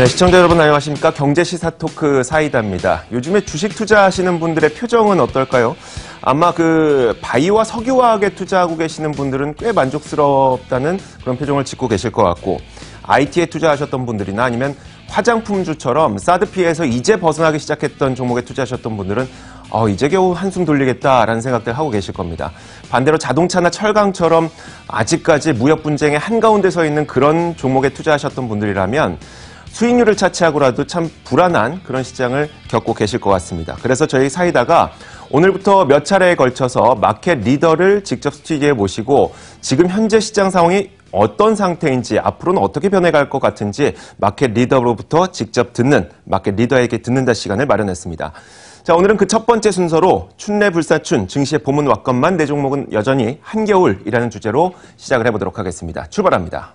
네, 시청자 여러분 안녕하십니까? 경제시사 토크 사이다입니다. 요즘에 주식 투자하시는 분들의 표정은 어떨까요? 아마 바이오와 석유화학에 투자하고 계시는 분들은 꽤 만족스럽다는 그런 표정을 짓고 계실 것 같고, IT에 투자하셨던 분들이나 아니면 화장품주처럼 사드 피해에서 이제 벗어나기 시작했던 종목에 투자하셨던 분들은 이제 겨우 한숨 돌리겠다라는 생각들 하고 계실 겁니다. 반대로 자동차나 철강처럼 아직까지 무역 분쟁의 한가운데 서 있는 그런 종목에 투자하셨던 분들이라면 수익률을 차치하고라도 참 불안한 그런 시장을 겪고 계실 것 같습니다. 그래서 저희 사이다가 오늘부터 몇 차례에 걸쳐서 마켓 리더를 직접 스튜디오에 모시고 지금 현재 시장 상황이 어떤 상태인지, 앞으로는 어떻게 변해갈 것 같은지 마켓 리더로부터 직접 듣는, 마켓 리더에게 듣는다 시간을 마련했습니다. 자, 오늘은 그 첫 번째 순서로 춘례불사춘, 증시의 봄은 왔건만 내 종목은 여전히 한겨울이라는 주제로 시작을 해보도록 하겠습니다. 출발합니다.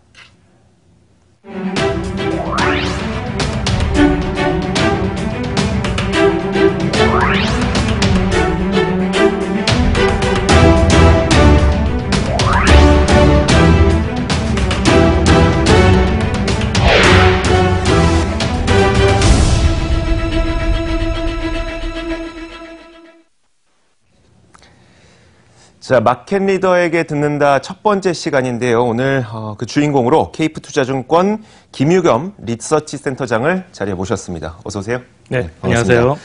자, 마켓 리더에게 듣는다 첫 번째 시간인데요. 오늘 그 주인공으로 케이프투자증권 김유겸 리서치 센터장을 자리에 모셨습니다. 어서 오세요. 네, 안녕하세요.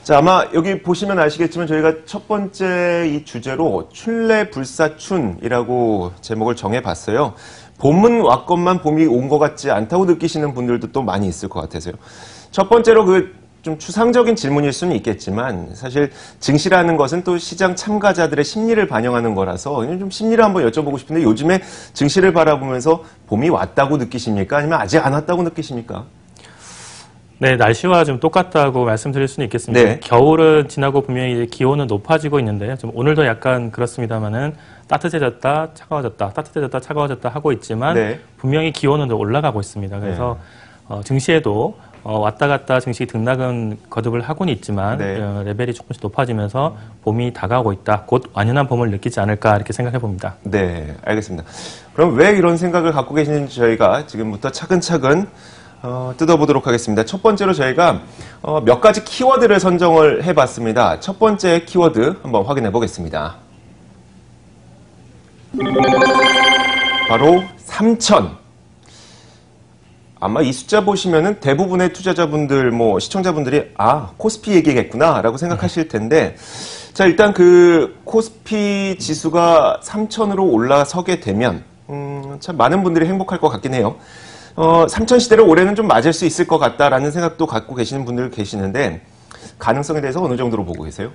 자, 아마 여기 보시면 아시겠지만 저희가 첫 번째 이 주제로 춘례불사춘이라고 제목을 정해봤어요. 봄은 왔건만 봄이 온 것 같지 않다고 느끼시는 분들도 또 많이 있을 것 같아서요. 첫 번째로 좀 추상적인 질문일 수는 있겠지만 사실 증시라는 것은 또 시장 참가자들의 심리를 반영하는 거라서 좀 심리를 한번 여쭤보고 싶은데, 요즘에 증시를 바라보면서 봄이 왔다고 느끼십니까? 아니면 아직 안 왔다고 느끼십니까? 네, 날씨와 좀 똑같다고 말씀드릴 수는 있겠습니다. 네. 겨울은 지나고 분명히 이제 기온은 높아지고 있는데요. 좀 오늘도 약간 그렇습니다만은 따뜻해졌다, 차가워졌다, 따뜻해졌다, 차가워졌다 하고 있지만 네. 분명히 기온은 올라가고 있습니다. 그래서 네. 증시에도 왔다 갔다 증시 등락은 거듭을 하고는 있지만 네. 레벨이 조금씩 높아지면서 봄이 다가오고 있다. 곧 완연한 봄을 느끼지 않을까 이렇게 생각해 봅니다. 네, 알겠습니다. 그럼 왜 이런 생각을 갖고 계시는지 저희가 지금부터 차근차근 뜯어보도록 하겠습니다. 첫 번째로 저희가 몇 가지 키워드를 선정을 해봤습니다. 첫 번째 키워드 한번 확인해 보겠습니다. 바로 3,000. 아마 이 숫자 보시면은 대부분의 투자자분들, 시청자분들이 코스피 얘기겠구나 라고 생각하실 텐데, 자, 일단 코스피 지수가 3,000으로 올라서게 되면 참 많은 분들이 행복할 것 같긴 해요. 3,000 시대를 올해는 좀 맞을 수 있을 것 같다라는 생각도 갖고 계시는 분들 계시는데, 가능성에 대해서 어느 정도로 보고 계세요?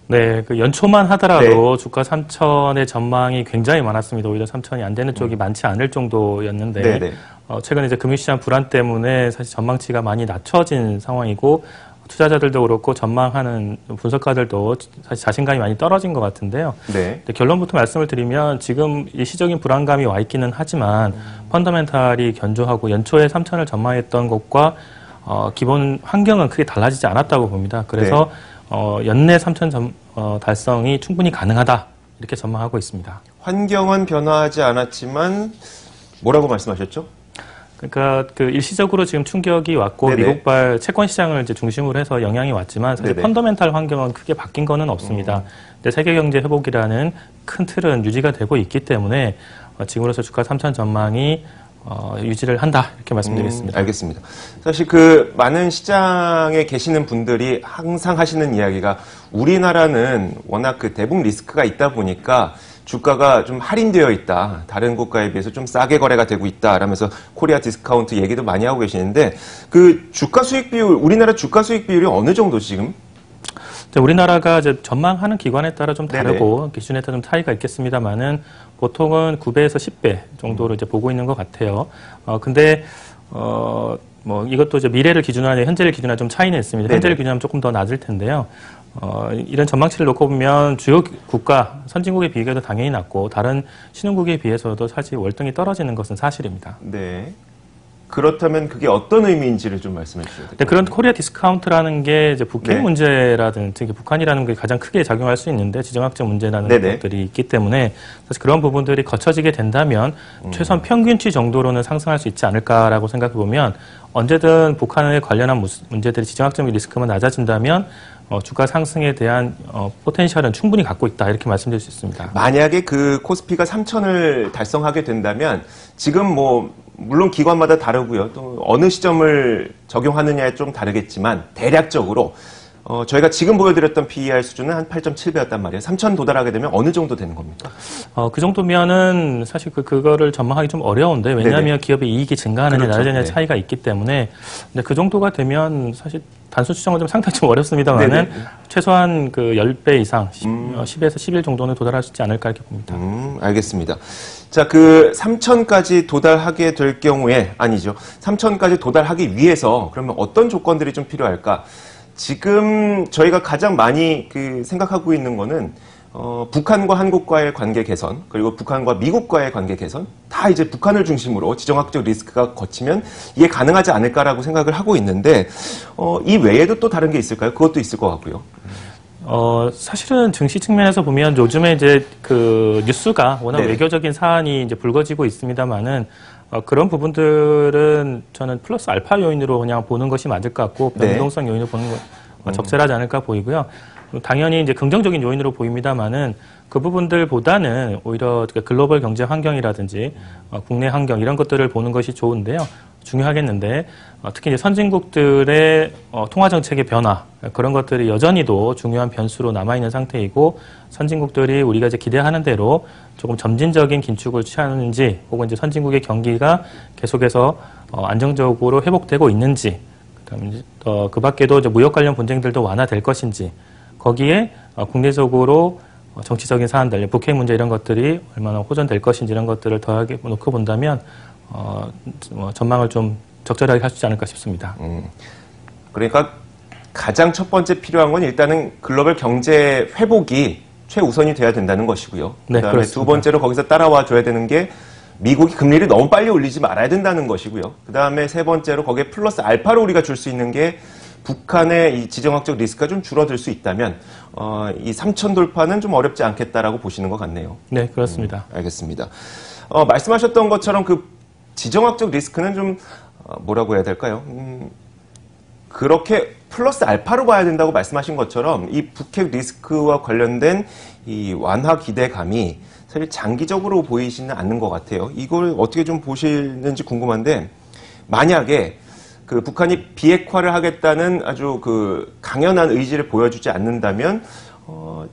네, 연초만 하더라도 네. 주가 3,000의 전망이 굉장히 많았습니다. 오히려 3,000이 안 되는 쪽이 많지 않을 정도였는데, 최근에 이제 금융시장 불안 때문에 사실 전망치가 많이 낮춰진 상황이고, 투자자들도 그렇고 전망하는 분석가들도 사실 자신감이 많이 떨어진 것 같은데요. 네. 결론부터 말씀을 드리면 지금 일시적인 불안감이 와 있기는 하지만 펀더멘탈이 견조하고 연초에 3,000을 전망했던 것과 기본 환경은 크게 달라지지 않았다고 봅니다. 그래서 연내 3,000 달성이 충분히 가능하다 이렇게 전망하고 있습니다. 환경은 변화하지 않았지만 뭐라고 말씀하셨죠? 그러니까 일시적으로 지금 충격이 왔고 네네. 미국발 채권 시장을 이제 중심으로 해서 영향이 왔지만 사실 네네. 펀더멘탈 환경은 크게 바뀐 거는 없습니다. 근데 세계 경제 회복이라는 큰 틀은 유지가 되고 있기 때문에 지금으로서 주가 3,000 전망이 유지를 한다 이렇게 말씀드리겠습니다. 알겠습니다. 사실 많은 시장에 계시는 분들이 항상 하시는 이야기가 우리나라는 워낙 대북 리스크가 있다 보니까 주가가 좀 할인되어 있다. 다른 국가에 비해서 좀 싸게 거래가 되고 있다. 라면서 코리아 디스카운트 얘기도 많이 하고 계시는데 주가 수익 비율, 우리나라 주가 수익 비율이 어느 정도 지금? 우리나라가 이제 전망하는 기관에 따라 좀 다르고 네네. 기준에 따라 좀 차이가 있겠습니다만은 보통은 9배에서 10배 정도로 이제 보고 있는 것 같아요. 근데 이것도 이제 미래를 기준으로 현재를 기준으로 좀 차이는 있습니다. 네네. 현재를 기준하면 조금 더 낮을 텐데요. 이런 전망치를 놓고 보면 주요 국가, 선진국에 비교해도 당연히 낮고 다른 신흥국에 비해서도 사실 월등히 떨어지는 것은 사실입니다. 네. 그렇다면 그게 어떤 의미인지를 좀 말씀해 주셔야 돼요. 네, 그런 코리아 디스카운트라는 게 이제 북핵 네. 문제라든지 북한이라는 게 가장 크게 작용할 수 있는데 지정학적 문제라는 네네. 것들이 있기 때문에 사실 그런 부분들이 거쳐지게 된다면 최소한 평균치 정도로는 상승할 수 있지 않을까라고 생각해 보면 언제든 북한에 관련한 문제들이 지정학적 리스크만 낮아진다면 주가 상승에 대한 포텐셜은 충분히 갖고 있다 이렇게 말씀드릴 수 있습니다. 만약에 그 코스피가 3,000을 달성하게 된다면 지금 뭐 물론 기관마다 다르고요. 또 어느 시점을 적용하느냐에 좀 다르겠지만 대략적으로 저희가 지금 보여드렸던 PER 수준은 한 8.7배였단 말이에요. 3,000 도달하게 되면 어느 정도 되는 겁니까? 그 정도면은 사실 그거를 전망하기 좀 어려운데 왜냐하면 네네. 기업의 이익이 증가하느냐 그렇죠. 낮아지느냐 네. 차이가 있기 때문에 근데 그 정도가 되면 사실 단순 추정은 좀 상당히 좀 어렵습니다만은 네네. 최소한 그 10배 이상 10에서 11 정도는 도달할 수 있지 않을까 이렇게 봅니다. 알겠습니다. 자, 그 3,000까지 도달하게 될 경우에 아니죠. 3,000까지 도달하기 위해서 그러면 어떤 조건들이 좀 필요할까? 지금 저희가 가장 많이 생각하고 있는 거는 북한과 한국과의 관계 개선, 그리고 북한과 미국과의 관계 개선, 다 이제 북한을 중심으로 지정학적 리스크가 거치면 이게 가능하지 않을까라고 생각을 하고 있는데, 이 외에도 또 다른 게 있을까요? 그것도 있을 것 같고요. 사실은 증시 측면에서 보면 요즘에 이제 그 뉴스가 워낙 네네. 외교적인 사안이 이제 불거지고 있습니다만은 그런 부분들은 저는 플러스 알파 요인으로 그냥 보는 것이 맞을 것 같고 네. 변동성 요인으로 보는 것 적절하지 않을까 보이고요. 당연히 이제 긍정적인 요인으로 보입니다만은 그 부분들보다는 오히려 글로벌 경제 환경이라든지 국내 환경 이런 것들을 보는 것이 좋은데요. 중요하겠는데 특히 이제 선진국들의 통화 정책의 변화 그런 것들이 여전히도 중요한 변수로 남아 있는 상태이고 선진국들이 우리가 이제 기대하는 대로 조금 점진적인 긴축을 취하는지 혹은 이제 선진국의 경기가 계속해서 안정적으로 회복되고 있는지 그다음에 이제 그 밖에도 이제 무역 관련 분쟁들도 완화될 것인지 거기에 국내적으로 정치적인 사안들, 북핵 문제 이런 것들이 얼마나 호전될 것인지 이런 것들을 더하게 놓고 본다면 전망을 좀 적절하게 할 수 있지 않을까 싶습니다. 그러니까 가장 첫 번째 필요한 건 일단은 글로벌 경제 회복이 최우선이 돼야 된다는 것이고요. 네, 그다음에 그렇습니다. 두 번째로 거기서 따라와 줘야 되는 게 미국이 금리를 너무 빨리 올리지 말아야 된다는 것이고요. 그다음에 세 번째로 거기에 플러스 알파로 우리가 줄 수 있는 게 북한의 이 지정학적 리스크가 좀 줄어들 수 있다면 이 3,000 돌파는 좀 어렵지 않겠다라고 보시는 것 같네요. 네, 그렇습니다. 알겠습니다. 말씀하셨던 것처럼 그 지정학적 리스크는 좀 뭐라고 해야 될까요? 그렇게 플러스 알파로 봐야 된다고 말씀하신 것처럼 이 북핵 리스크와 관련된 이 완화 기대감이 사실 장기적으로 보이지는 않는 것 같아요. 이걸 어떻게 좀 보시는지 궁금한데 만약에 그 북한이 비핵화를 하겠다는 아주 그 강연한 의지를 보여주지 않는다면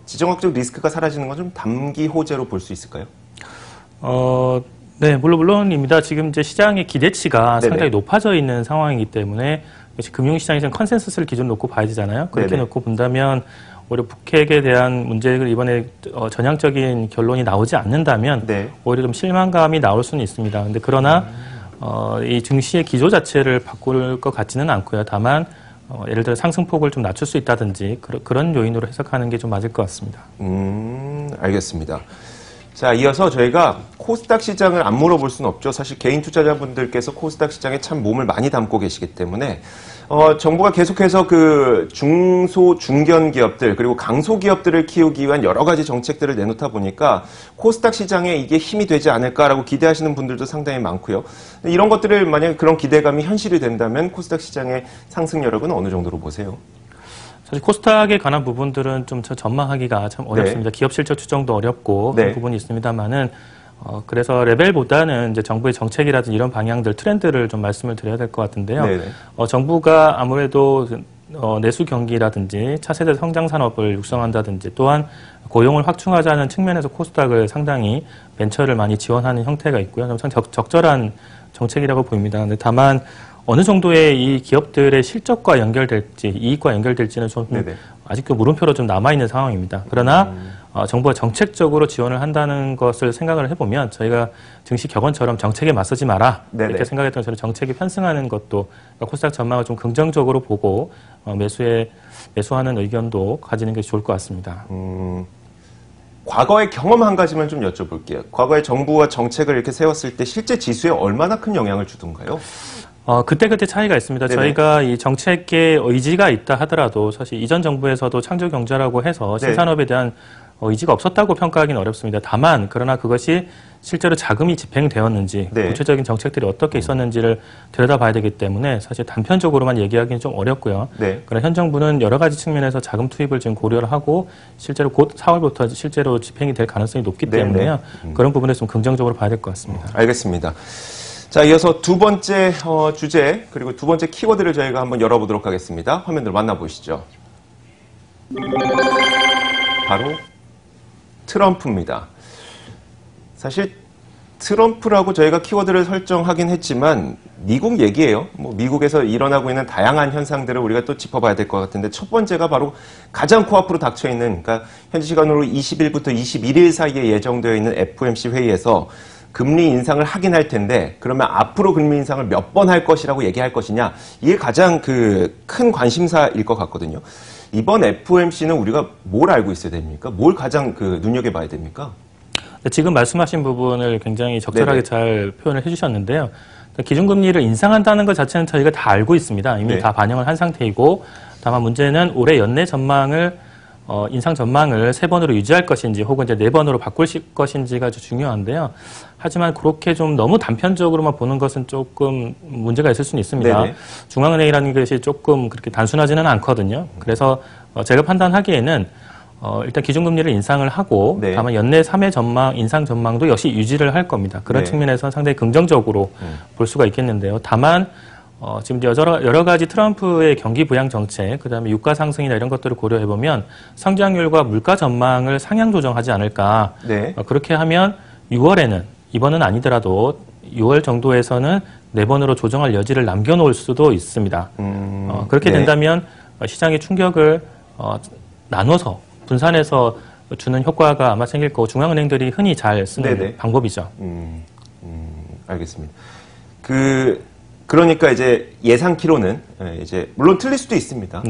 지정학적 리스크가 사라지는 건 좀 단기 호재로 볼 수 있을까요? 네, 물론입니다. 지금 이제 시장의 기대치가 네네. 상당히 높아져 있는 상황이기 때문에 금융시장에서는 컨센서스를 기준 놓고 봐야 되잖아요. 그렇게 네네. 놓고 본다면 오히려 북핵에 대한 문제를 이번에 전향적인 결론이 나오지 않는다면 네. 오히려 좀 실망감이 나올 수는 있습니다. 근데 그러나 이 증시의 기조 자체를 바꿀 것 같지는 않고요. 다만 예를 들어 상승폭을 좀 낮출 수 있다든지 그런 요인으로 해석하는 게 좀 맞을 것 같습니다. 알겠습니다. 자, 이어서 저희가 코스닥 시장을 안 물어볼 수는 없죠. 사실 개인 투자자분들께서 코스닥 시장에 참 몸을 많이 담고 계시기 때문에 정부가 계속해서 그 중소 중견 기업들 그리고 강소 기업들을 키우기 위한 여러 가지 정책들을 내놓다 보니까 코스닥 시장에 이게 힘이 되지 않을까라고 기대하시는 분들도 상당히 많고요. 이런 것들을 만약에 그런 기대감이 현실이 된다면 코스닥 시장의 상승 여력은 어느 정도로 보세요? 사실 코스닥에 관한 부분들은 좀 전망하기가 참 어렵습니다. 네. 기업 실적 추정도 어렵고 네. 그런 부분이 있습니다만은 그래서 레벨보다는 이제 정부의 정책이라든지 이런 방향들 트렌드를 좀 말씀을 드려야 될 것 같은데요. 정부가 아무래도 내수 경기라든지 차세대 성장 산업을 육성한다든지 또한 고용을 확충하자는 측면에서 코스닥을 상당히 벤처를 많이 지원하는 형태가 있고요. 좀 적절한 정책이라고 보입니다. 근데 다만 어느 정도의 이 기업들의 실적과 연결될지 이익과 연결될지는 좀 아직도 물음표로 좀 남아있는 상황입니다. 그러나 정부가 정책적으로 지원을 한다는 것을 생각을 해보면 저희가 증시 격언처럼 정책에 맞서지 마라 이렇게 생각했던 저는 정책이 편승하는 것도 코스닥 전망을 좀 긍정적으로 보고 매수하는 의견도 가지는 게 좋을 것 같습니다. 과거의 경험 한 가지만 좀 여쭤볼게요. 과거에 정부와 정책을 이렇게 세웠을 때 실제 지수에 얼마나 큰 영향을 주던가요? 그때그때 차이가 있습니다. 네네. 저희가 이 정책의 의지가 있다 하더라도 사실 이전 정부에서도 창조경제라고 해서 신산업에 대한 의지가 없었다고 평가하기는 어렵습니다. 다만 그러나 그것이 실제로 자금이 집행되었는지 구체적인 정책들이 어떻게 있었는지를 들여다봐야 되기 때문에 사실 단편적으로만 얘기하기는 좀 어렵고요. 그러나 현 정부는 여러 가지 측면에서 자금 투입을 지금 고려를 하고 실제로 곧 4월부터 실제로 집행이 될 가능성이 높기 때문에요. 그런 부분에서 좀 긍정적으로 봐야 될 것 같습니다. 알겠습니다. 자, 이어서 두 번째 주제 그리고 두 번째 키워드를 저희가 한번 열어보도록 하겠습니다. 화면들 만나보시죠. 바로 트럼프입니다. 사실 트럼프라고 저희가 키워드를 설정하긴 했지만 미국 얘기예요. 뭐 미국에서 일어나고 있는 다양한 현상들을 우리가 또 짚어봐야 될 것 같은데 첫 번째가 바로 가장 코앞으로 닥쳐 있는 그러니까 현지 시간으로 20일부터 21일 사이에 예정되어 있는 FOMC 회의에서 금리 인상을 하긴 할 텐데 그러면 앞으로 금리 인상을 몇 번 할 것이라고 얘기할 것이냐 이게 가장 큰 관심사일 것 같거든요. 이번 FOMC는 우리가 뭘 알고 있어야 됩니까? 뭘 가장 눈여겨봐야 됩니까? 지금 말씀하신 부분을 굉장히 적절하게 잘 표현을 해주셨는데요. 기준금리를 인상한다는 것 자체는 저희가 다 알고 있습니다. 이미 다 반영을 한 상태이고 다만 문제는 올해 연내 전망을 인상 전망을 3번으로 유지할 것인지 혹은 이제 4번으로 바꿀 것인지가 아주 중요한데요. 하지만 그렇게 좀 너무 단편적으로만 보는 것은 조금 문제가 있을 수는 있습니다. 중앙은행이라는 것이 조금 그렇게 단순하지는 않거든요. 그래서 제가 판단하기에는 일단 기준금리를 인상을 하고 다만 연내 3회 전망, 인상 전망도 역시 유지를 할 겁니다. 그런 측면에서 상당히 긍정적으로 볼 수가 있겠는데요. 다만 지금 여러 가지 트럼프의 경기 부양 정책, 그다음에 유가 상승이나 이런 것들을 고려해보면 성장률과 물가 전망을 상향 조정하지 않을까. 그렇게 하면 6월에는 이번은 아니더라도 6월 정도에서는 4번으로 조정할 여지를 남겨놓을 수도 있습니다. 그렇게 된다면 시장의 충격을 나눠서 분산해서 주는 효과가 아마 생길 거고 중앙은행들이 흔히 잘 쓰는 방법이죠. 알겠습니다. 그러니까 이제 예상키로는 이제 물론 틀릴 수도 있습니다.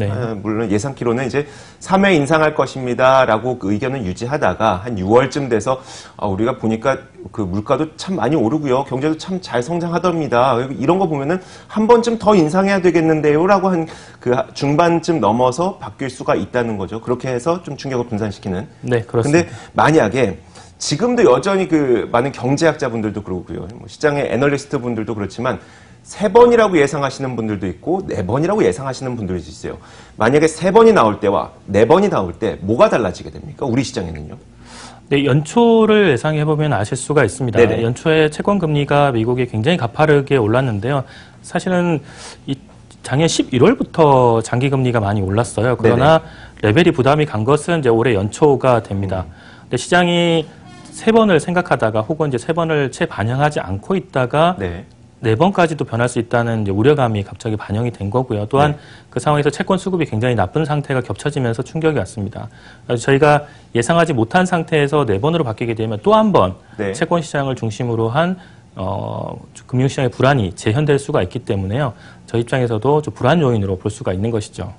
물론 예상키로는 이제 3회 인상할 것입니다라고 그 의견을 유지하다가 한 6월쯤 돼서 우리가 보니까 그 물가도 참 많이 오르고요, 경제도 참 잘 성장하답니다. 이런 거 보면은 한 번쯤 더 인상해야 되겠는데요라고 한 그 중반쯤 넘어서 바뀔 수가 있다는 거죠. 그렇게 해서 좀 충격을 분산시키는. 그렇습니다. 근데 만약에 지금도 여전히 많은 경제학자분들도 그러고요, 뭐 시장의 애널리스트 분들도 그렇지만 3번이라고 예상하시는 분들도 있고 4번이라고 예상하시는 분들도 있어요. 만약에 3번이 나올 때와 4번이 나올 때 뭐가 달라지게 됩니까? 우리 시장에는요? 연초를 예상해보면 아실 수가 있습니다. 연초에 채권금리가 미국이 굉장히 가파르게 올랐는데요. 사실은 작년 11월부터 장기금리가 많이 올랐어요. 그러나 레벨이 부담이 간 것은 이제 올해 연초가 됩니다. 근데 시장이 3번을 생각하다가 혹은 이제 3번을 채 반영하지 않고 있다가 4번까지도 변할 수 있다는 이제 우려감이 갑자기 반영이 된 거고요. 또한 그 상황에서 채권 수급이 굉장히 나쁜 상태가 겹쳐지면서 충격이 왔습니다. 저희가 예상하지 못한 상태에서 4번으로 바뀌게 되면 또 한 번 채권 시장을 중심으로 한 금융시장의 불안이 재현될 수가 있기 때문에요. 저희 입장에서도 좀 불안 요인으로 볼 수가 있는 것이죠.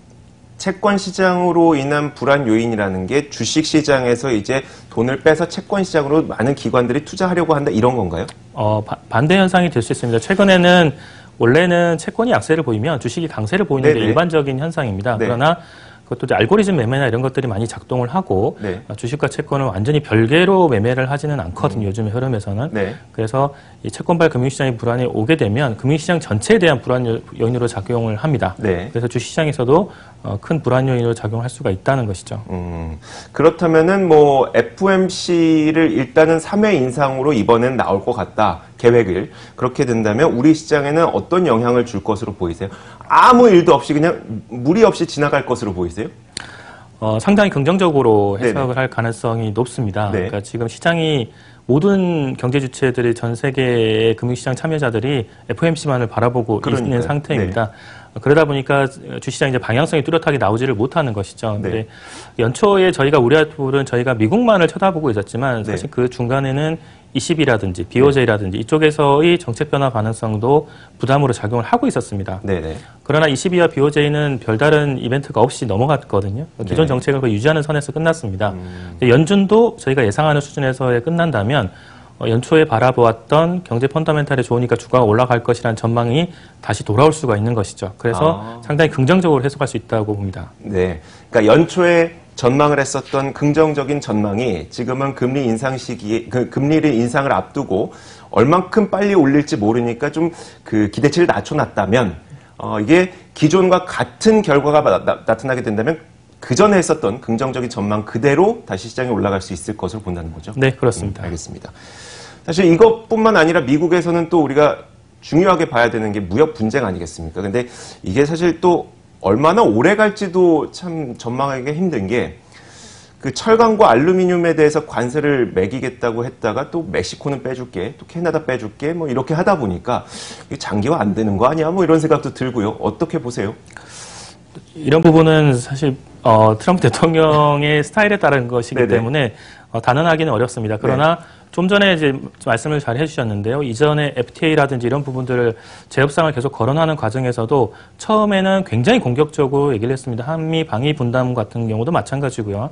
채권 시장으로 인한 불안 요인이라는 게 주식 시장에서 이제 돈을 빼서 채권 시장으로 많은 기관들이 투자하려고 한다 이런 건가요? 반대 현상이 될 수 있습니다. 최근에는 원래는 채권이 약세를 보이면 주식이 강세를 보이는 게 일반적인 현상입니다. 그러나 그것도 이제 알고리즘 매매나 이런 것들이 많이 작동을 하고 주식과 채권을 완전히 별개로 매매를 하지는 않거든요. 요즘의 흐름에서는. 그래서 이 채권발 금융시장의 불안이 오게 되면 금융시장 전체에 대한 불안 요인으로 작용을 합니다. 그래서 주식시장에서도 큰 불안 요인으로 작용할 수가 있다는 것이죠. 그렇다면은 뭐 FOMC를 일단은 3회 인상으로 이번엔 나올 것 같다. 계획을. 그렇게 된다면 우리 시장에는 어떤 영향을 줄 것으로 보이세요? 아무 일도 없이 그냥 무리 없이 지나갈 것으로 보이세요? 상당히 긍정적으로 해석을 할 가능성이 높습니다. 그러니까 지금 시장이 모든 경제 주체들이 전 세계의 금융시장 참여자들이 FOMC만을 바라보고 있는 상태입니다. 그러다 보니까 주시장이 이제 방향성이 뚜렷하게 나오지를 못하는 것이죠. 근데 연초에 저희가 우려할 부분은 저희가 미국만을 쳐다보고 있었지만 사실 그 중간에는 ECB라든지 BOJ라든지 이쪽에서의 정책 변화 가능성도 부담으로 작용을 하고 있었습니다. 그러나 ECB와 BOJ는 별다른 이벤트가 없이 넘어갔거든요. 기존 정책을 유지하는 선에서 끝났습니다. 연준도 저희가 예상하는 수준에서의 끝난다면 연초에 바라보았던 경제 펀더멘탈이 좋으니까 주가가 올라갈 것이라는 전망이 다시 돌아올 수가 있는 것이죠. 그래서 상당히 긍정적으로 해석할 수 있다고 봅니다. 네, 그러니까 연초에 전망을 했었던 긍정적인 전망이 지금은 금리 인상 시기에 금리를 인상을 앞두고 얼만큼 빨리 올릴지 모르니까 좀 그 기대치를 낮춰놨다면 이게 기존과 같은 결과가 나타나게 된다면 그 전에 했었던 긍정적인 전망 그대로 다시 시장에 올라갈 수 있을 것으로 본다는 거죠. 네, 그렇습니다. 알겠습니다. 사실 이것뿐만 아니라 미국에서는 또 우리가 중요하게 봐야 되는 게 무역 분쟁 아니겠습니까? 근데 이게 사실 또 얼마나 오래 갈지도 참 전망하기가 힘든 게 그 철강과 알루미늄에 대해서 관세를 매기겠다고 했다가 또 멕시코는 빼줄게, 또 캐나다 빼줄게, 뭐 이렇게 하다 보니까 이게 장기화 안 되는 거 아니야? 뭐 이런 생각도 들고요. 어떻게 보세요? 이런 부분은 사실 트럼프 대통령의 스타일에 따른 것이기 네네. 때문에 단언하기는 어렵습니다. 그러나 좀 전에 이제 말씀을 잘 해주셨는데요. 이전에 FTA라든지 이런 부분들을 재협상을 계속 거론하는 과정에서도 처음에는 굉장히 공격적으로 얘기를 했습니다. 한미 방위 분담 같은 경우도 마찬가지고요.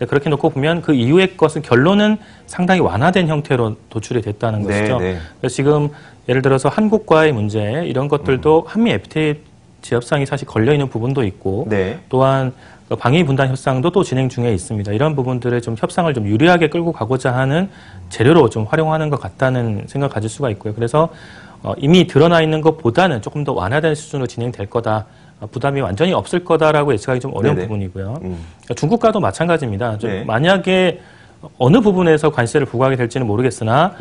그렇게 놓고 보면 그 이후의 것은 결론은 상당히 완화된 형태로 도출이 됐다는 것이죠. 그래서 지금 예를 들어서 한국과의 문제 이런 것들도 한미 FTA 재협상이 사실 걸려있는 부분도 있고 또한 방위 분담 협상도 또 진행 중에 있습니다. 이런 부분들을 좀 협상을 좀 유리하게 끌고 가고자 하는 재료로 좀 활용하는 것 같다는 생각을 가질 수가 있고요. 그래서 이미 드러나 있는 것보다는 조금 더 완화된 수준으로 진행될 거다. 부담이 완전히 없을 거다라고 예측하기 좀 어려운 부분이고요. 중국과도 마찬가지입니다. 만약에 어느 부분에서 관세를 부과하게 될지는 모르겠으나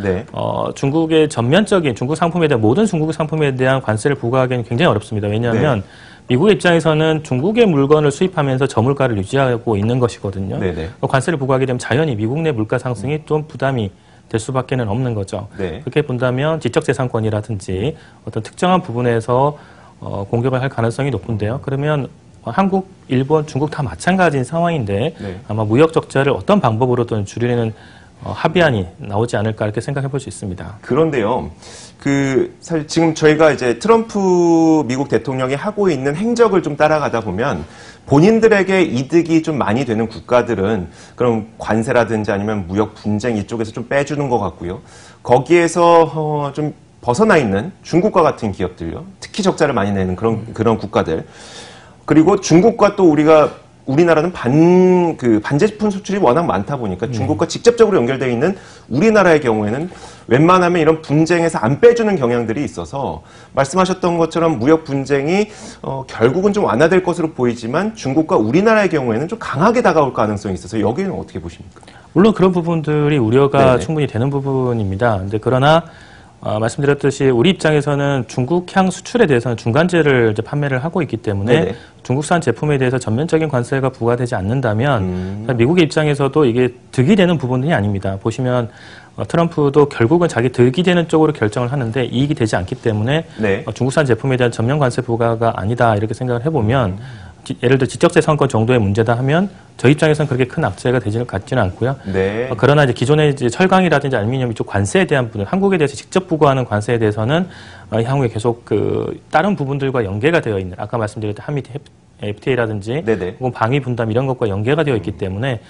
중국의 전면적인 중국 상품에 대한 모든 중국 상품에 대한 관세를 부과하기는 굉장히 어렵습니다. 왜냐하면 미국의 입장에서는 중국의 물건을 수입하면서 저물가를 유지하고 있는 것이거든요. 관세를 부과하게 되면 자연히 미국 내 물가 상승이 좀 부담이 될 수밖에는 없는 거죠. 그렇게 본다면 지적재산권이라든지 어떤 특정한 부분에서 공격을 할 가능성이 높은데요. 그러면 한국, 일본, 중국 다 마찬가지인 상황인데 아마 무역 적자를 어떤 방법으로든 줄이는 합의안이 나오지 않을까 이렇게 생각해 볼 수 있습니다. 그런데요, 사실 지금 저희가 이제 트럼프 미국 대통령이 하고 있는 행적을 좀 따라가다 보면 본인들에게 이득이 좀 많이 되는 국가들은 그럼 관세라든지 아니면 무역 분쟁 이쪽에서 좀 빼주는 것 같고요. 거기에서 좀 벗어나 있는 중국과 같은 기업들요, 특히 적자를 많이 내는 그런 국가들. 그리고 중국과 또 우리나라는 반제품 수출이 워낙 많다 보니까 중국과 직접적으로 연결되어 있는 우리나라의 경우에는 웬만하면 이런 분쟁에서 안 빼주는 경향들이 있어서 말씀하셨던 것처럼 무역 분쟁이 결국은 좀 완화될 것으로 보이지만 중국과 우리나라의 경우에는 좀 강하게 다가올 가능성이 있어서 여기는 어떻게 보십니까? 물론 그런 부분들이 우려가 충분히 되는 부분입니다. 그러나 말씀드렸듯이 우리 입장에서는 중국향 수출에 대해서는 중간재를 이제 판매를 하고 있기 때문에 중국산 제품에 대해서 전면적인 관세가 부과되지 않는다면 미국의 입장에서도 이게 득이 되는 부분이 아닙니다. 보시면 트럼프도 결국은 자기 득이 되는 쪽으로 결정을 하는데 이익이 되지 않기 때문에 중국산 제품에 대한 전면 관세 부과가 아니다 이렇게 생각을 해보면 예를 들어 지적재산권 정도의 문제다 하면 저희 입장에서는 그렇게 큰 악재가 되지는 같지는 않고요. 그러나 이제 기존의 이제 철강이라든지 알루미늄 이쪽 관세에 대한 부분, 한국에 대해서 직접 부과하는 관세에 대해서는 향후에 계속 다른 부분들과 연계가 되어 있는 아까 말씀드렸던 한미 FTA라든지 혹은 방위 분담 이런 것과 연계가 되어 있기 때문에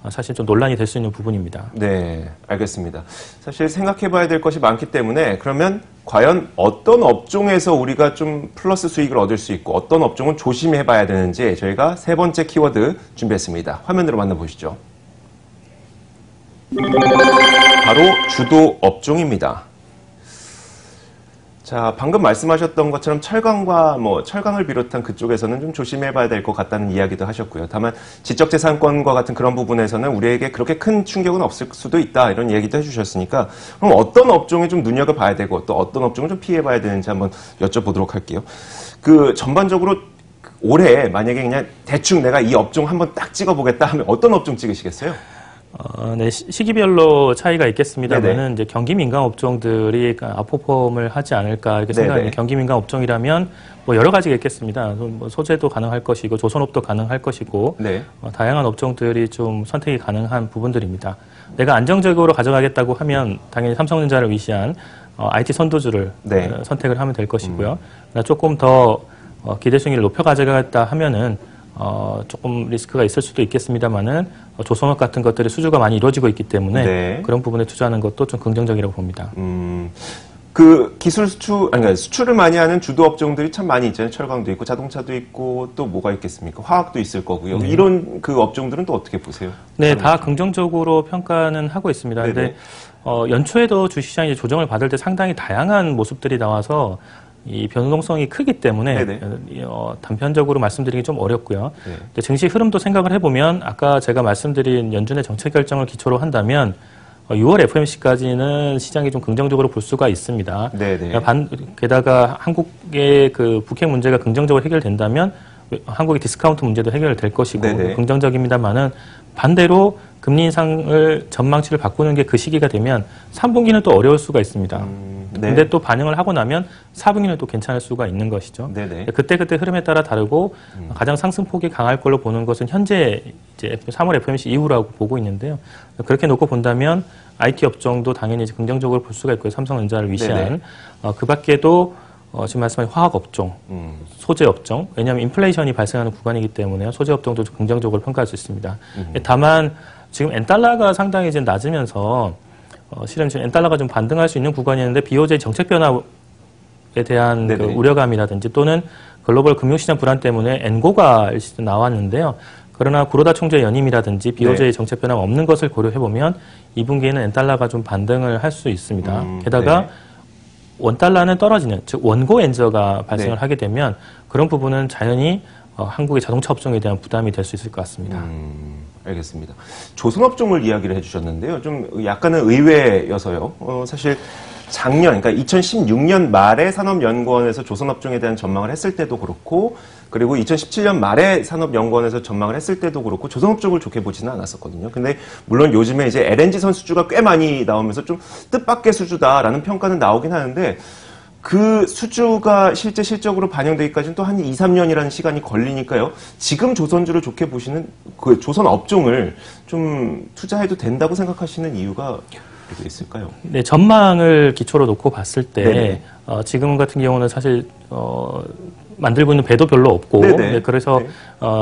사실 좀 논란이 될 수 있는 부분입니다. 네, 알겠습니다. 사실 생각해봐야 될 것이 많기 때문에 그러면 과연 어떤 업종에서 우리가 좀 플러스 수익을 얻을 수 있고 어떤 업종은 조심해봐야 되는지 저희가 세 번째 키워드 준비했습니다. 화면으로 만나보시죠. 바로 주도 업종입니다. 자, 방금 말씀하셨던 것처럼 철강을 비롯한 그쪽에서는 좀 조심해봐야 될 것 같다는 이야기도 하셨고요. 다만 지적재산권과 같은 그런 부분에서는 우리에게 그렇게 큰 충격은 없을 수도 있다 이런 얘기도 해주셨으니까 그럼 어떤 업종에 좀 눈여겨봐야 되고 또 어떤 업종을 좀 피해봐야 되는지 한번 여쭤보도록 할게요. 전반적으로 올해 만약에 그냥 대충 내가 이 업종 한번 딱 찍어보겠다 하면 어떤 업종 찍으시겠어요? 네, 시기별로 차이가 있겠습니다만은 이제 경기 민감 업종들이 아웃퍼폼을 하지 않을까 이렇게 생각합니다. 경기 민감 업종이라면 뭐 여러 가지가 있겠습니다. 뭐 소재도 가능할 것이고 조선업도 가능할 것이고 다양한 업종들이 좀 선택이 가능한 부분들입니다. 내가 안정적으로 가져가겠다고 하면 당연히 삼성전자를 위시한 IT 선도주를 선택을 하면 될 것이고요. 조금 더 기대 수익을 높여 가져가겠다 하면은 조금 리스크가 있을 수도 있겠습니다만은 조선업 같은 것들이 수주가 많이 이루어지고 있기 때문에 네. 그런 부분에 투자하는 것도 좀 긍정적이라고 봅니다. 그 기술 그러니까 수출을 많이 하는 주도 업종들이 참 많이 있잖아요. 철강도 있고 자동차도 있고 또 뭐가 있겠습니까? 화학도 있을 거고요. 네. 이런 그 업종들은 또 어떻게 보세요? 네, 다 긍정적으로 평가는 하고 있습니다. 그런데 연초에도 주식시장이 조정을 받을 때 상당히 다양한 모습들이 나와서 이 변동성이 크기 때문에 단편적으로 말씀드리기 좀 어렵고요. 네. 증시 흐름도 생각을 해보면 아까 제가 말씀드린 연준의 정책 결정을 기초로 한다면 6월 FOMC까지는 시장이 좀 긍정적으로 볼 수가 있습니다. 게다가 한국의 그 북핵 문제가 긍정적으로 해결된다면 한국의 디스카운트 문제도 해결될 것이고 긍정적입니다만은 반대로 금리 인상을 전망치를 바꾸는 게 그 시기가 되면 3분기는 또 어려울 수가 있습니다. 근데 또 반영을 하고 나면 4분기는 또 괜찮을 수가 있는 것이죠. 그때 흐름에 따라 다르고 가장 상승폭이 강할 걸로 보는 것은 현재 이제 3월 FOMC 이후라고 보고 있는데요. 그렇게 놓고 본다면 IT 업종도 당연히 이제 긍정적으로 볼 수가 있고요. 삼성전자를 위시한 그 밖에도 지금 말씀하신 화학 업종, 소재 업종, 왜냐하면 인플레이션이 발생하는 구간이기 때문에 소재 업종도 좀 긍정적으로 평가할 수 있습니다. 다만 지금 엔달러가 상당히 이제 낮으면서 실은 지금 엔달러가 좀 반등할 수 있는 구간이었는데 BOJ 정책 변화에 대한 그 우려감이라든지 또는 글로벌 금융시장 불안 때문에 엔고가 일시도 나왔는데요. 그러나 구로다 총재 연임이라든지 BOJ 정책 변화가 없는 것을 고려해보면 2분기에는 엔달러가 좀 반등을 할 수 있습니다. 게다가 원달러는 떨어지는, 즉 원고 엔저가 발생을 하게 되면 그런 부분은 자연히 한국의 자동차 업종에 대한 부담이 될 수 있을 것 같습니다. 알겠습니다. 조선업종을 이야기를 해주셨는데요. 좀 약간은 의외여서요. 사실 작년, 그러니까 2016년 말에 산업연구원에서 조선업종에 대한 전망을 했을 때도 그렇고, 그리고 2017년 말에 산업연구원에서 전망을 했을 때도 그렇고, 조선업종을 좋게 보지는 않았었거든요. 근데 물론 요즘에 이제 LNG선 수주가 꽤 많이 나오면서 좀 뜻밖의 수주다라는 평가는 나오긴 하는데, 그 수주가 실제 실적으로 반영되기까지는 또 한 2, 3년이라는 시간이 걸리니까요. 지금 조선주를 좋게 보시는 그 조선 업종을 좀 투자해도 된다고 생각하시는 이유가 있을까요? 네, 전망을 기초로 놓고 봤을 때 지금 같은 경우는 사실 만들고 있는 배도 별로 없고 그래서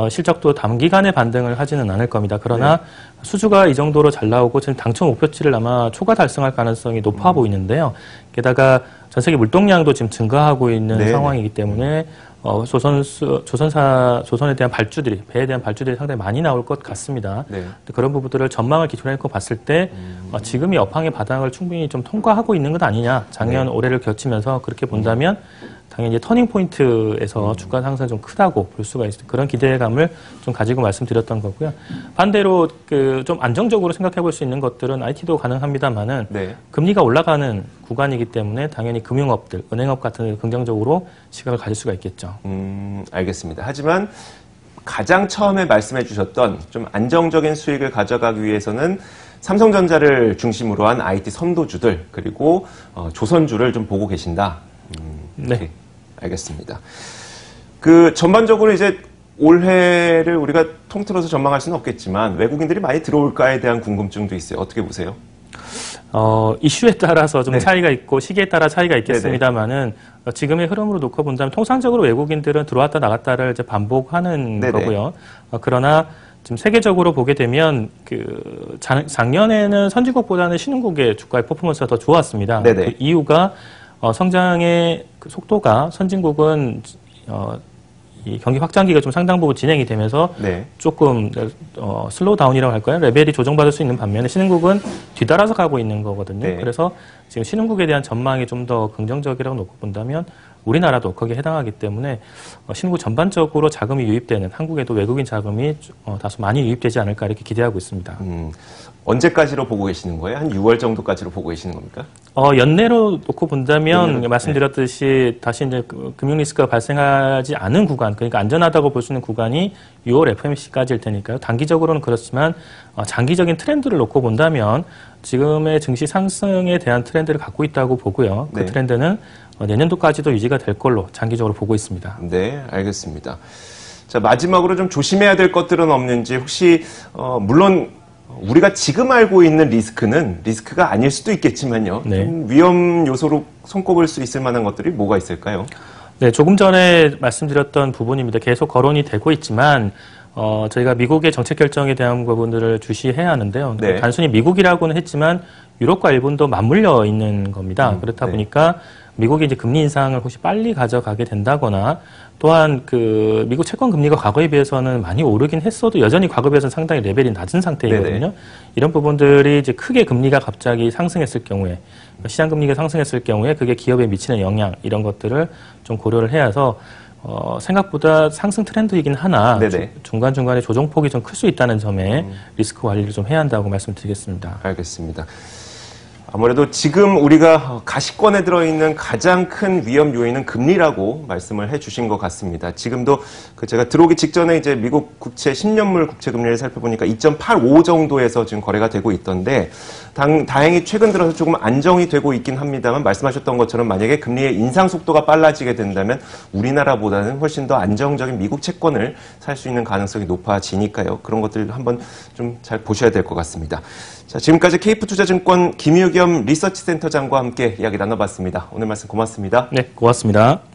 실적도 단기간에 반등을 하지는 않을 겁니다. 그러나 수주가 이 정도로 잘 나오고 지금 당초 목표치를 아마 초과 달성할 가능성이 높아 보이는데요. 게다가 전 세계 물동량도 지금 증가하고 있는 상황이기 때문에 조선에 대한 발주들이, 배에 대한 발주들이 상당히 많이 나올 것 같습니다. 그런 부분들을 전망을 기초로 해서 봤을 때 지금 이 업황의 바닥을 충분히 좀 통과하고 있는 것 아니냐. 작년 올해를 겹치면서 그렇게 본다면 당연히 터닝 포인트에서 주가 상승이 좀 크다고 볼 수가 있습니다. 그런 기대감을 좀 가지고 말씀드렸던 거고요. 반대로 그 좀 안정적으로 생각해 볼 수 있는 것들은 IT도 가능합니다만은 금리가 올라가는 구간이기 때문에 당연히 금융업들, 은행업 같은 데 긍정적으로 시각을 가질 수가 있겠죠. 알겠습니다. 하지만 가장 처음에 말씀해 주셨던 좀 안정적인 수익을 가져가기 위해서는 삼성전자를 중심으로 한 IT 선도주들 그리고 조선주를 좀 보고 계신다. 네. 알겠습니다. 그 전반적으로 이제 올해를 우리가 통틀어서 전망할 수는 없겠지만 외국인들이 많이 들어올까에 대한 궁금증도 있어요. 어떻게 보세요? 이슈에 따라서 좀 차이가 있고 시기에 따라 차이가 있겠습니다만은 지금의 흐름으로 놓고 본다면 통상적으로 외국인들은 들어왔다 나갔다를 이제 반복하는 거고요. 그러나 지금 세계적으로 보게 되면 그 작년에는 선진국보다는 신흥국의 주가의 퍼포먼스가 더 좋았습니다. 그 이유가 성장의 그 속도가 선진국은 이 경기 확장기가 좀 상당 부분 진행이 되면서 조금 슬로우 다운이라고 할까요? 레벨이 조정받을 수 있는 반면에 신흥국은 뒤따라서 가고 있는 거거든요. 그래서 지금 신흥국에 대한 전망이 좀 더 긍정적이라고 놓고 본다면 우리나라도 거기에 해당하기 때문에 신흥국 전반적으로 자금이 유입되는 한국에도 외국인 자금이 다소 많이 유입되지 않을까 이렇게 기대하고 있습니다. 언제까지로 보고 계시는 거예요? 한 6월 정도까지로 보고 계시는 겁니까? 연내로 놓고 본다면 말씀드렸듯이 다시 이제 금융 리스크가 발생하지 않은 구간, 그러니까 안전하다고 볼 수 있는 구간이 6월 FOMC까지일 테니까요. 단기적으로는 그렇지만 장기적인 트렌드를 놓고 본다면 지금의 증시 상승에 대한 트렌드를 갖고 있다고 보고요. 그 트렌드는 내년도까지도 유지가 될 걸로 장기적으로 보고 있습니다. 네, 알겠습니다. 자, 마지막으로 좀 조심해야 될 것들은 없는지 혹시 물론 우리가 지금 알고 있는 리스크는 리스크가 아닐 수도 있겠지만요. 좀 위험 요소로 손꼽을 수 있을 만한 것들이 뭐가 있을까요? 네, 조금 전에 말씀드렸던 부분입니다. 계속 거론이 되고 있지만 저희가 미국의 정책 결정에 대한 부분들을 주시해야 하는데요. 네. 단순히 미국이라고는 했지만 유럽과 일본도 맞물려 있는 겁니다. 그렇다 네. 보니까 미국이 이제 금리 인상을 혹시 빨리 가져가게 된다거나 또한 그 미국 채권 금리가 과거에 비해서는 많이 오르긴 했어도 여전히 과거에 비해서는 상당히 레벨이 낮은 상태이거든요. 네네. 이런 부분들이 이제 크게 금리가 갑자기 상승했을 경우에 시장 금리가 상승했을 경우에 그게 기업에 미치는 영향 이런 것들을 좀 고려를 해야 해서 생각보다 상승 트렌드이긴 하나 중간중간에 조정폭이 좀 클 수 있다는 점에 리스크 관리를 좀 해야 한다고 말씀드리겠습니다. 알겠습니다. 아무래도 지금 우리가 가시권에 들어있는 가장 큰 위험 요인은 금리라고 말씀을 해주신 것 같습니다. 지금도 제가 들어오기 직전에 이제 미국 국채 10년물 국채 금리를 살펴보니까 2.85 정도에서 지금 거래가 되고 있던데 다행히 최근 들어서 조금 안정이 되고 있긴 합니다만 말씀하셨던 것처럼 만약에 금리의 인상 속도가 빨라지게 된다면 우리나라보다는 훨씬 더 안정적인 미국 채권을 살 수 있는 가능성이 높아지니까요. 그런 것들 한번 좀 잘 보셔야 될 것 같습니다. 자, 지금까지 KF투자증권 김유겸 리서치센터장과 함께 이야기 나눠봤습니다. 오늘 말씀 고맙습니다. 네, 고맙습니다.